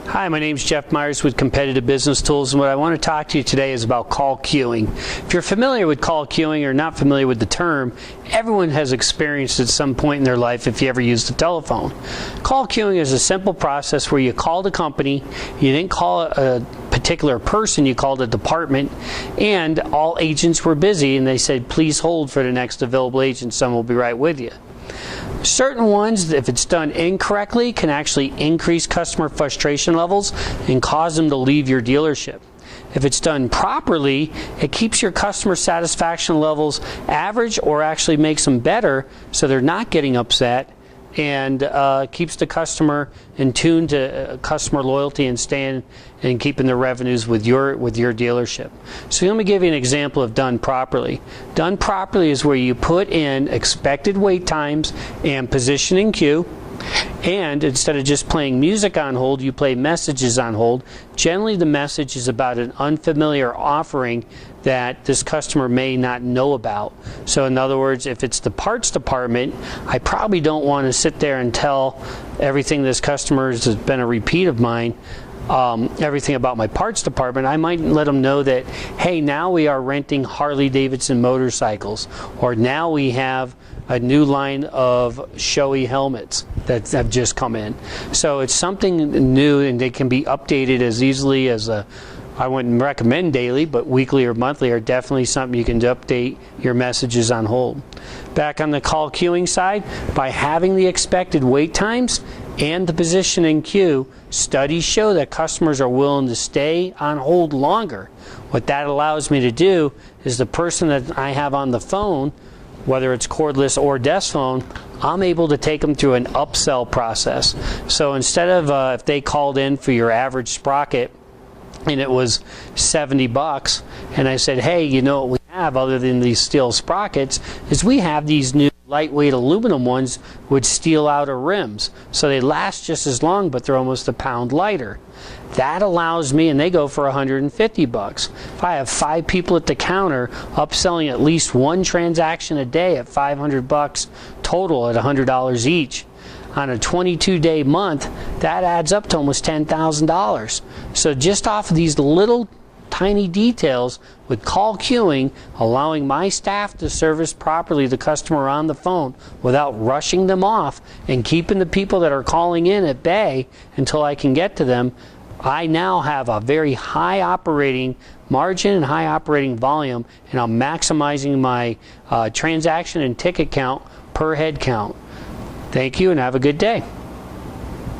Hi, my name is Jeff Myers with Competitive Business Tools, and what I want to talk to you today is about call queuing. If you're familiar with call queuing or not familiar with the term, everyone has experienced at some point in their life if you ever used the telephone. Call queuing is a simple process where you called a company, you didn't call a particular person, you called a department, and all agents were busy and they said, please hold for the next available agent, someone will be right with you. Certain ones, if it's done incorrectly, can actually increase customer frustration levels and cause them to leave your dealership. If it's done properly, it keeps your customer satisfaction levels average or actually makes them better so they're not getting upset, and keeps the customer in tune to customer loyalty and staying and keeping the revenues with your dealership. So let me give you an example of done properly. Done properly is where you put in expected wait times and position in queue, and instead of just playing music on hold, you play messages on hold. Generally the message is about an unfamiliar offering that this customer may not know about. So in other words, if it's the parts department, I probably don't want to sit there and tell everything this customer has been a repeat of mine, everything about my parts department. I might let them know that, hey, now we are renting Harley-Davidson motorcycles, or now we have a new line of showy helmets that have just come in. So it's something new, and they can be updated as easily as I wouldn't recommend daily, but weekly or monthly are definitely something you can update your messages on hold. Back on the call queuing side, by having the expected wait times and the position in queue, studies show that customers are willing to stay on hold longer. What that allows me to do is the person that I have on the phone, whether it's cordless or desk phone, I'm able to take them through an upsell process. So instead of if they called in for your average sprocket and it was $70, and I said, hey, you know what we have other than these steel sprockets is we have these new lightweight aluminum ones with steel outer rims, so they last just as long, but they're almost a pound lighter. That allows me, and they go for $150. If I have 5 people at the counter upselling at least one transaction a day at $500 total at $100 each, on a 22-day month, that adds up to almost $10,000. So just off of these little tiny details with call queuing, allowing my staff to service properly the customer on the phone without rushing them off and keeping the people that are calling in at bay until I can get to them, I now have a very high operating margin and high operating volume, and I'm maximizing my transaction and ticket count per head count. Thank you and have a good day.